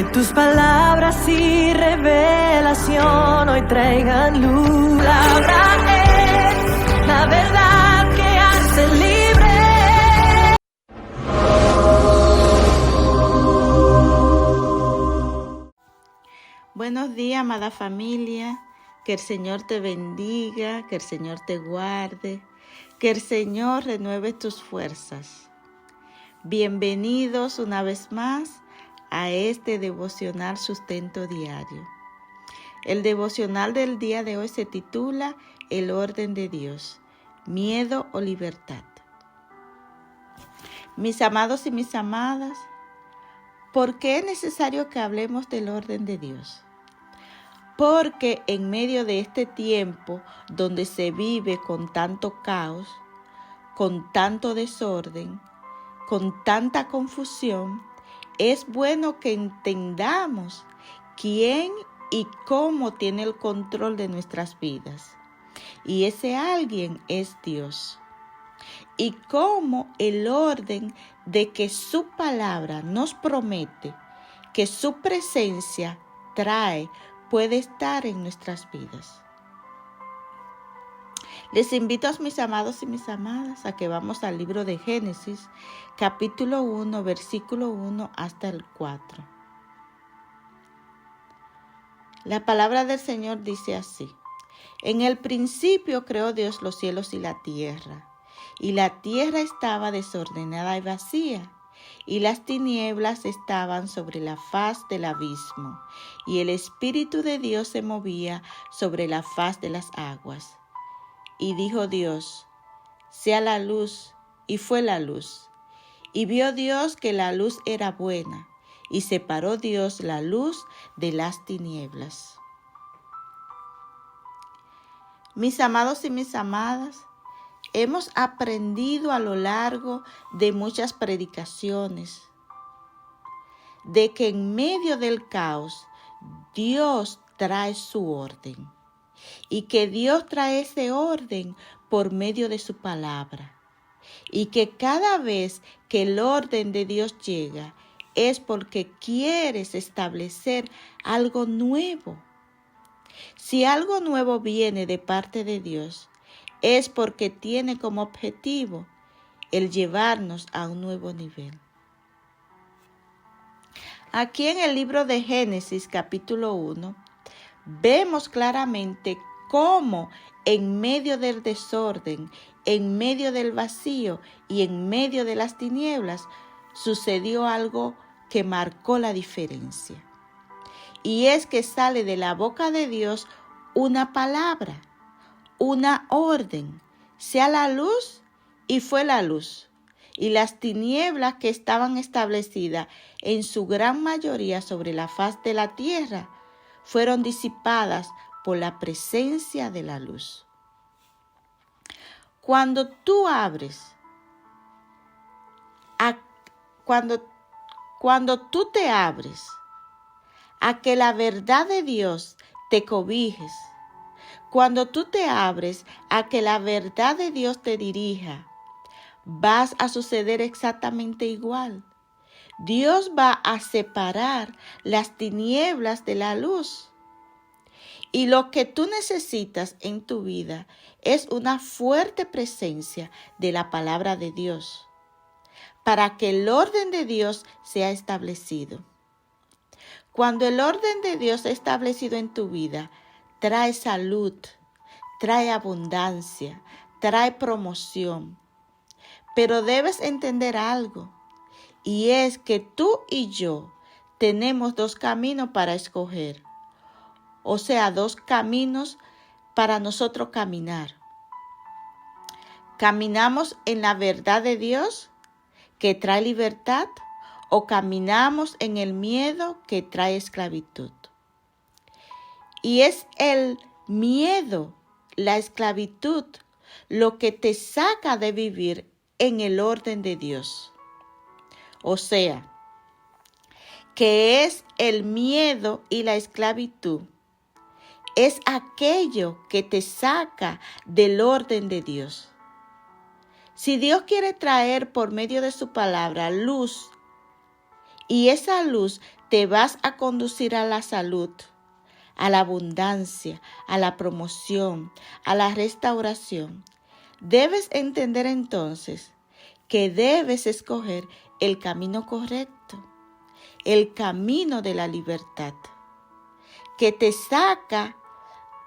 Que tus palabras y revelación hoy traigan luz. La palabra es la verdad que hace libre. Buenos días, amada familia. Que el Señor te bendiga, que el Señor te guarde, que el Señor renueve tus fuerzas. Bienvenidos una vez más a este devocional Sustento Diario. El devocional del día de hoy se titula El orden de Dios, miedo o libertad. Mis amados y mis amadas, ¿por qué es necesario que hablemos del orden de Dios? Porque en medio de este tiempo donde se vive con tanto caos, con tanto desorden, con tanta confusión, es bueno que entendamos quién y cómo tiene el control de nuestras vidas. Y ese alguien es Dios. Y cómo el orden de que su palabra nos promete, que su presencia trae, puede estar en nuestras vidas. Les invito a mis amados y mis amadas a que vamos al libro de Génesis, capítulo 1, versículo 1 hasta el 4. La palabra del Señor dice así: En el principio creó Dios los cielos y la tierra estaba desordenada y vacía, y las tinieblas estaban sobre la faz del abismo, y el Espíritu de Dios se movía sobre la faz de las aguas. Y dijo Dios: sea la luz, y fue la luz. Y vio Dios que la luz era buena, y separó Dios la luz de las tinieblas. Mis amados y mis amadas, hemos aprendido a lo largo de muchas predicaciones de que en medio del caos Dios trae su orden. Y que Dios trae ese orden por medio de su palabra. Y que cada vez que el orden de Dios llega, es porque quieres establecer algo nuevo. Si algo nuevo viene de parte de Dios, es porque tiene como objetivo el llevarnos a un nuevo nivel. Aquí en el libro de Génesis, capítulo 1, vemos claramente cómo en medio del desorden, en medio del vacío y en medio de las tinieblas sucedió algo que marcó la diferencia. Y es que sale de la boca de Dios una palabra, una orden: sea la luz, y fue la luz. Y las tinieblas que estaban establecidas en su gran mayoría sobre la faz de la tierra fueron disipadas por la presencia de la luz. Cuando tú te abres a que la verdad de Dios te cobijes, cuando tú te abres a que la verdad de Dios te dirija, vas a suceder exactamente igual. Dios va a separar las tinieblas de la luz. Y lo que tú necesitas en tu vida es una fuerte presencia de la palabra de Dios para que el orden de Dios sea establecido. Cuando el orden de Dios es establecido en tu vida, trae salud, trae abundancia, trae promoción. Pero debes entender algo, y es que tú y yo tenemos dos caminos para escoger. O sea, dos caminos para nosotros caminar. ¿Caminamos en la verdad de Dios, que trae libertad, o caminamos en el miedo, que trae esclavitud? Y es el miedo, la esclavitud, lo que te saca de vivir en el orden de Dios. O sea, que es el miedo y la esclavitud. Es aquello que te saca del orden de Dios. Si Dios quiere traer por medio de su palabra luz, y esa luz te vas a conducir a la salud, a la abundancia, a la promoción, a la restauración. Debes entender entonces que debes escoger el camino correcto, el camino de la libertad, que te saca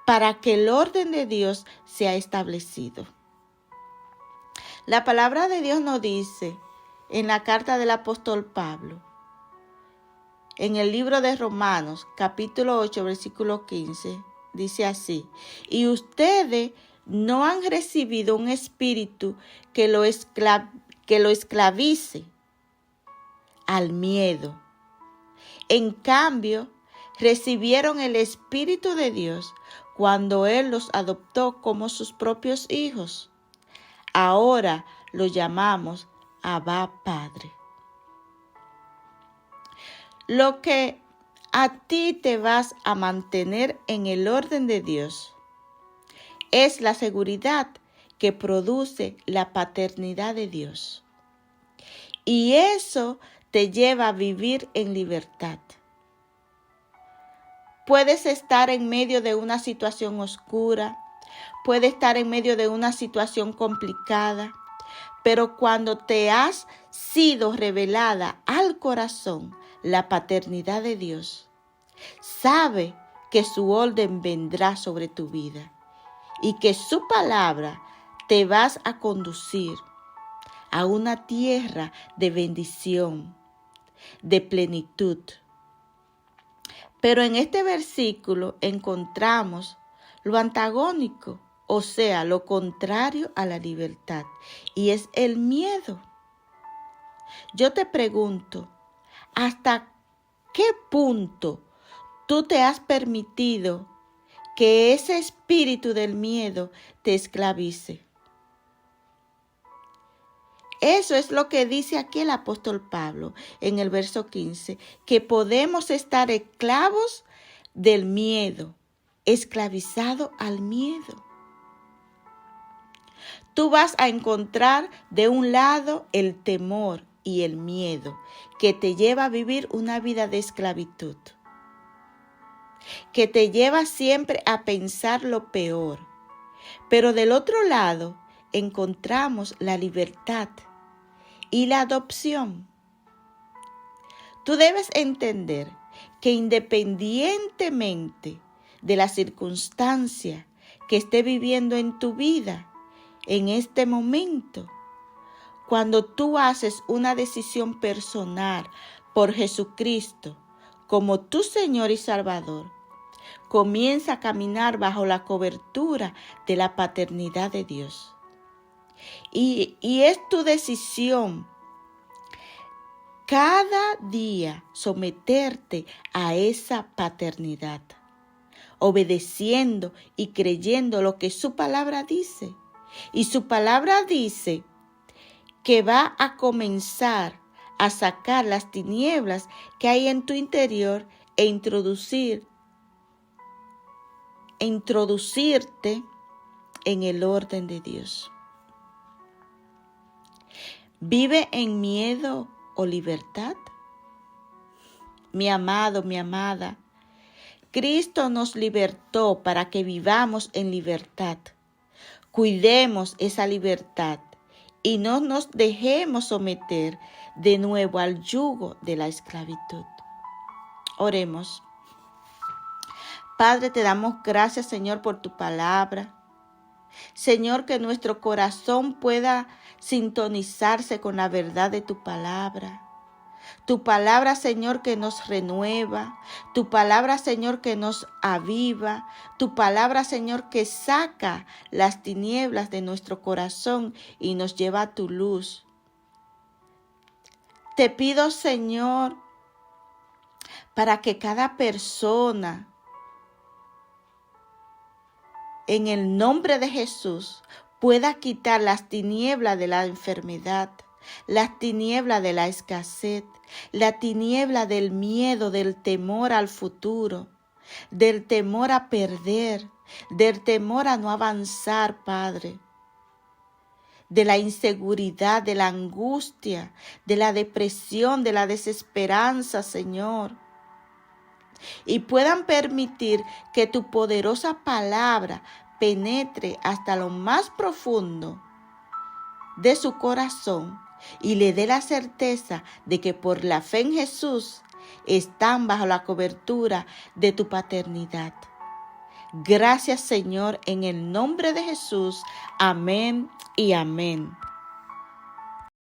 para que el orden de Dios sea establecido. La palabra de Dios nos dice en la carta del apóstol Pablo, en el libro de Romanos, capítulo 8, versículo 15, dice así: y ustedes no han recibido un espíritu que lo esclavice al miedo. En cambio, recibieron el Espíritu de Dios cuando Él los adoptó como sus propios hijos. Ahora lo llamamos Abba Padre. Lo que a ti te vas a mantener en el orden de Dios es la seguridad que produce la paternidad de Dios. Y eso te lleva a vivir en libertad. Puedes estar en medio de una situación oscura, puedes estar en medio de una situación complicada, pero cuando te has sido revelada al corazón la paternidad de Dios, sabe que su orden vendrá sobre tu vida y que su palabra te vas a conducir a una tierra de bendición, de plenitud. Pero en este versículo encontramos lo antagónico, o sea, lo contrario a la libertad, y es el miedo. Yo te pregunto, ¿hasta qué punto tú te has permitido que ese espíritu del miedo te esclavice? Eso es lo que dice aquí el apóstol Pablo en el verso 15, que podemos estar esclavos del miedo, esclavizados al miedo. Tú vas a encontrar de un lado el temor y el miedo que te lleva a vivir una vida de esclavitud, que te lleva siempre a pensar lo peor. Pero del otro lado encontramos la libertad y la adopción. Tú debes entender que independientemente de la circunstancia que esté viviendo en tu vida en este momento, cuando tú haces una decisión personal por Jesucristo como tu Señor y Salvador, comienza a caminar bajo la cobertura de la paternidad de Dios. Y es tu decisión cada día someterte a esa paternidad, obedeciendo y creyendo lo que su palabra dice. Y su palabra dice que va a comenzar a sacar las tinieblas que hay en tu interior e introducirte en el orden de Dios. ¿Vive en miedo o libertad? Mi amado, mi amada, Cristo nos libertó para que vivamos en libertad. Cuidemos esa libertad y no nos dejemos someter de nuevo al yugo de la esclavitud. Oremos. Padre, te damos gracias, Señor, por tu palabra. Señor, que nuestro corazón pueda sintonizarse con la verdad de tu palabra. Tu palabra, Señor, que nos renueva. Tu palabra, Señor, que nos aviva. Tu palabra, Señor, que saca las tinieblas de nuestro corazón y nos lleva a tu luz. Te pido, Señor, para que cada persona, en el nombre de Jesús, pueda quitar las tinieblas de la enfermedad, las tinieblas de la escasez, la tiniebla del miedo, del temor al futuro, del temor a perder, del temor a no avanzar, Padre, de la inseguridad, de la angustia, de la depresión, de la desesperanza, Señor. y puedan permitir que tu poderosa palabra penetre hasta lo más profundo de su corazón y le dé la certeza de que por la fe en Jesús están bajo la cobertura de tu paternidad. Gracias, Señor, en el nombre de Jesús. Amén y amén.